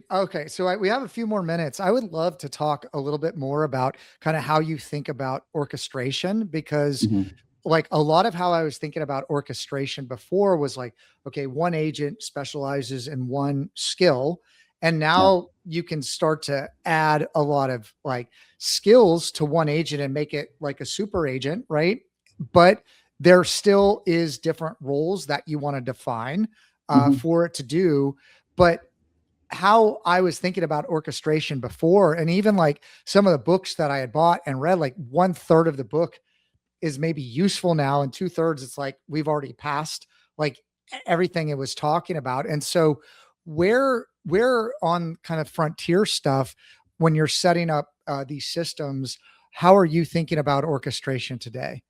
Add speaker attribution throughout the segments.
Speaker 1: Okay, so we have a few more minutes. I would love to talk a little bit more about kind of how you think about orchestration, because
Speaker 2: Mhm.
Speaker 1: like a lot of how I was thinking about orchestration before was like, okay, one agent specializes in one skill. And
Speaker 2: Yeah.
Speaker 1: now you can start to add a lot of like skills to one agent and make it like a super agent, right? But there still is different roles that you want to define
Speaker 2: Mhm.
Speaker 1: for it to do. But how I was thinking about orchestration before, and even like some of the books that I had bought and read, like one third of the book is maybe useful now, and two thirds it's like we've already passed like everything it was talking about. And so where on kind of frontier stuff, when you're setting up these systems, how are you thinking about orchestration today?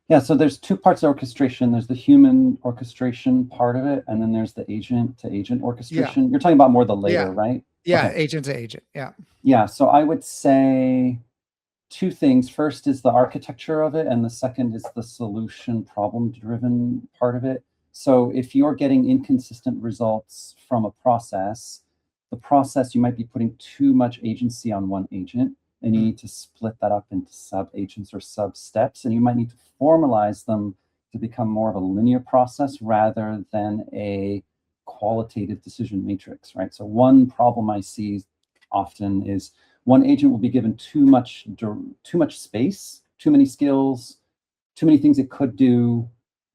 Speaker 2: Yeah, so there's two parts of orchestration. There's the human orchestration part of it, and then there's the agent to agent
Speaker 1: Yeah.
Speaker 2: orchestration. You're talking about more the
Speaker 1: Yeah.
Speaker 2: later, right?
Speaker 1: Yeah.
Speaker 2: Okay.
Speaker 1: Agent to agent. Yeah.
Speaker 2: Yeah, so I would say two things. First is the architecture of it, and the second is the solution problem driven part of it. So if you're getting inconsistent results from a process, the process, you might be putting too much agency on one agent, and you
Speaker 1: Mm.
Speaker 2: need to split that up into sub agents or sub steps, and you might need to formalize them to become more of a linear process rather than a qualitative decision matrix, right? So one problem I see often is one agent will be given too much space, too many skills, too many things it could do,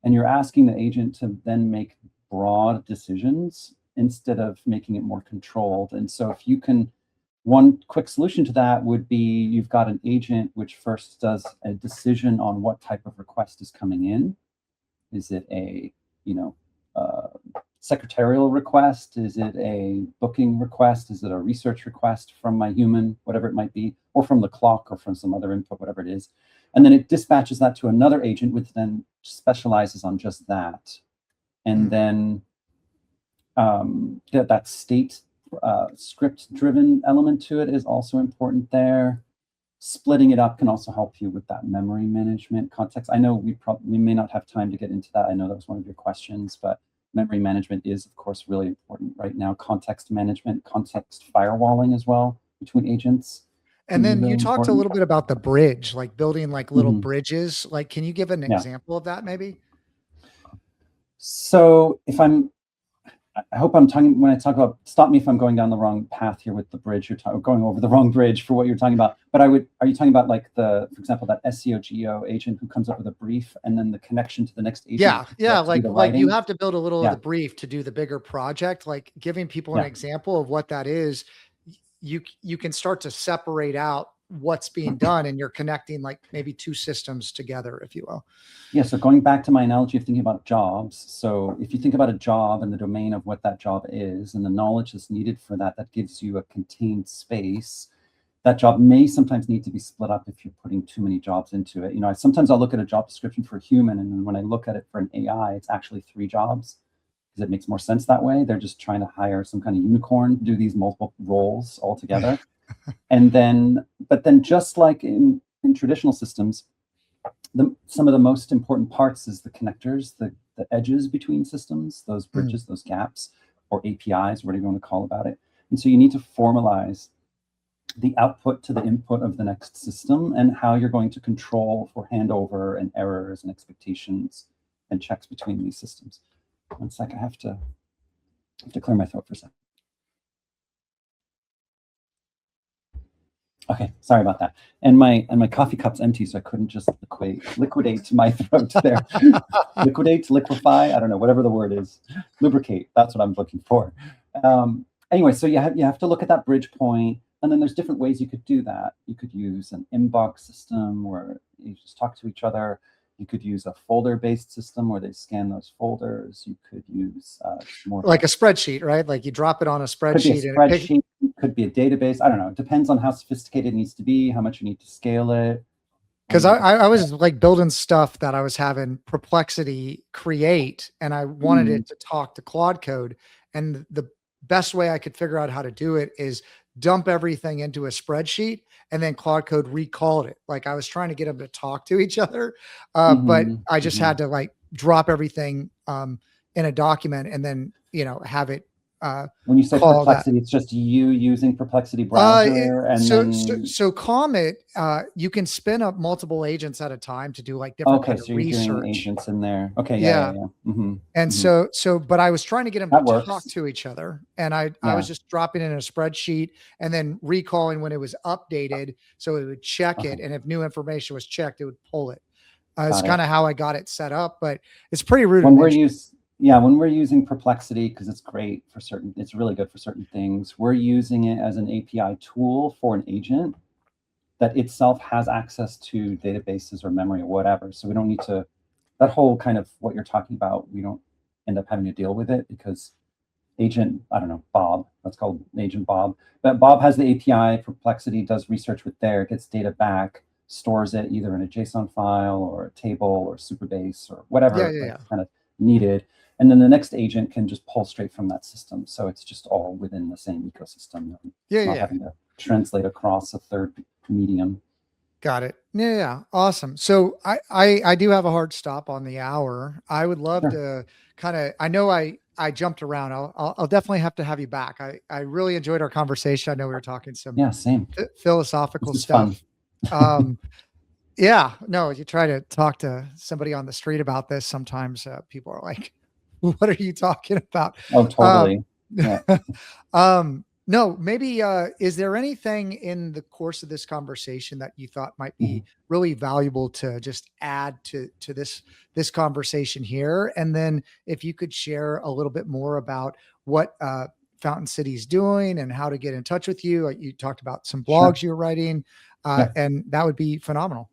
Speaker 2: and you're asking the agent to then make broad decisions instead of making it more controlled. And so if you can, one quick solution to that would be you've got an agent which first does a decision on what type of request is coming in. Is it a, you know, uh, secretarial request? Is it a booking request? Is it a research request from my human, whatever it might be, or from the clock or from some other input, whatever it is. And then it dispatches that to another agent, which then specializes on just that. And
Speaker 1: Mm.
Speaker 2: then that state script driven element to it is also important there. Splitting it up can also help you with that memory management context. I know we may not have time to get into that. I know that was one of your questions, but memory management is, of course, really important right now. Context management, context firewalling as well between agents
Speaker 1: And
Speaker 2: can be
Speaker 1: then you
Speaker 2: really
Speaker 1: talked a
Speaker 2: important.
Speaker 1: little bit about the bridge, like building like little
Speaker 2: Mhm.
Speaker 1: bridges. Like, can you give an
Speaker 2: Yeah.
Speaker 1: example of that maybe?
Speaker 2: So if I hope I'm talking when I talk about, stop me if I'm going down the wrong path here with the bridge. You're going over the wrong bridge for what you're talking about. But are you talking about like for example, that SEO GEO agent who comes up with a brief and then the connection to the next agent
Speaker 1: Yeah,
Speaker 2: to
Speaker 1: yeah,
Speaker 2: do the
Speaker 1: like you
Speaker 2: writing?
Speaker 1: have to build a little of the
Speaker 2: Yeah,
Speaker 1: brief to do the bigger project, like giving people an
Speaker 2: yeah.
Speaker 1: example of what that is. You can start to separate out what's being done, and you're connecting like maybe two systems together, if you will.
Speaker 2: Yeah, so going back to my analogy of thinking about jobs, so if you think about a job and the domain of what that job is and the knowledge that's needed for that, that gives you a contained space. That job may sometimes need to be split up if you're putting too many jobs into it. Sometimes I'll look at a job description for a human, and then when I look at it for an AI, it's actually 3 jobs because it makes more sense that way. They're just trying to hire some kind of unicorn to do these multiple roles all together. But then just like in traditional systems, some of the most important parts is the connectors, the edges between systems, those
Speaker 1: Mm.
Speaker 2: bridges, those gaps, or APIs, whatever you want to call about it. And so you need to formalize the output to the input of the next system and how you're going to control for handover and errors and expectations and checks between these systems. One sec, I have to clear my throat for a second. Okay, sorry about that. And my coffee cup's empty, so I couldn't just liquidate my throat there. Liquefy, I don't know, whatever the word is. Lubricate, that's what I'm looking for. Anyway, so you have to look at that bridge point, and then there's different ways you could do that. You could use an inbox system where you just talk to each other. You could use a folder-based system where they scan those folders. You could use more
Speaker 1: Like a spreadsheet, right? Like you drop it on a
Speaker 2: could be a
Speaker 1: spreadsheet and it picks.
Speaker 2: spreadsheet, could be a database. I don't know. It depends on how sophisticated it needs to be, how much you need to scale it, all
Speaker 1: Because
Speaker 2: these different
Speaker 1: I
Speaker 2: things.
Speaker 1: was like building stuff that I was having Perplexity create, and I wanted
Speaker 2: Mhm.
Speaker 1: it to talk to Claude Code. And the best way I could figure out how to do it is dump everything into a spreadsheet, and then Claude Code recalled it. Like I was trying to get them to talk to each other, but
Speaker 2: Mhm.
Speaker 1: I just
Speaker 2: Mhm.
Speaker 1: had to like drop everything in a document and then have it
Speaker 2: When you say
Speaker 1: call that.
Speaker 2: Perplexity, it's just you using Perplexity browser and then.
Speaker 1: So Comet, you can spin up multiple agents at a time to do like different
Speaker 2: Okay,
Speaker 1: kind of
Speaker 2: so you're doing
Speaker 1: research.
Speaker 2: agents in there. Okay,
Speaker 1: Yeah.
Speaker 2: yeah. Mm-hmm,
Speaker 1: And
Speaker 2: mm-hmm.
Speaker 1: but I was trying to get them to
Speaker 2: That
Speaker 1: talk
Speaker 2: works.
Speaker 1: to each other. And I was
Speaker 2: Yeah.
Speaker 1: just dropping in a spreadsheet and then recalling when it was updated. So it would check it.
Speaker 2: Okay,
Speaker 1: And if new information was checked, it would pull it. It's
Speaker 2: got
Speaker 1: kind
Speaker 2: it.
Speaker 1: of how I got it set up, but it's pretty
Speaker 2: When we're
Speaker 1: rudimentary.
Speaker 2: when we're using Perplexity, because it's great for certain, it's really good for certain things. We're using it as an API tool for an agent that itself has access to databases or memory or whatever. So we don't need to, that whole kind of what you're talking about, we don't end up having to deal with it because agent, I don't know, Bob, let's call agent Bob. But Bob has the API, Perplexity does research with there, gets data back, stores it either in a JSON file or a table or Superbase or
Speaker 1: Yeah,
Speaker 2: whatever
Speaker 1: yeah,
Speaker 2: like
Speaker 1: yeah.
Speaker 2: kind of needed. And then the next agent can just pull straight from that system. So it's just all within the same ecosystem.
Speaker 1: Yeah,
Speaker 2: It's not
Speaker 1: yeah.
Speaker 2: having to translate across a third medium.
Speaker 1: Got it. Yeah, yeah. Awesome. So I do have a hard stop on the hour. I would love
Speaker 2: Sure.
Speaker 1: to kind of, I know I jumped around. I'll definitely have to have you back. I really enjoyed our conversation. I know we were talking some
Speaker 2: Yeah, same. This
Speaker 1: philosophical
Speaker 2: is fun.
Speaker 1: stuff. Um, yeah, no, you try to talk to somebody on the street about this. Sometimes people are like, what are you talking about?
Speaker 2: Oh,
Speaker 1: Um,
Speaker 2: totally. Yeah.
Speaker 1: no, maybe is there anything in the course of this conversation that you thought might
Speaker 2: Mhm.
Speaker 1: be really valuable to just add to this conversation here? And then if you could share a little bit more about what Fountain City is doing and how to get in touch with you. You talked about some
Speaker 2: Sure.
Speaker 1: blogs you're writing,
Speaker 2: Yeah.
Speaker 1: and that would be phenomenal.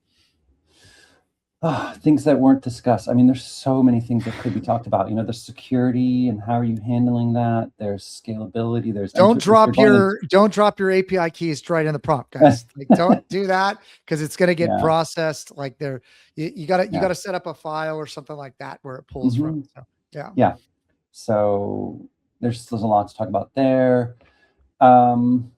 Speaker 2: Things that weren't discussed. I mean, there's so many things that could be talked about. You know, there's security and how are you handling that? There's scalability. There's if you're going into.
Speaker 1: Don't drop your API keys right in the prompt, guys. Like don't do that because it's gonna get
Speaker 2: Yeah,
Speaker 1: processed. Like there, you
Speaker 2: yeah.
Speaker 1: gotta set up a file or something like that where it pulls from.
Speaker 2: Hmm.
Speaker 1: So yeah.
Speaker 2: Yeah. So there's a lot to talk about there. Um,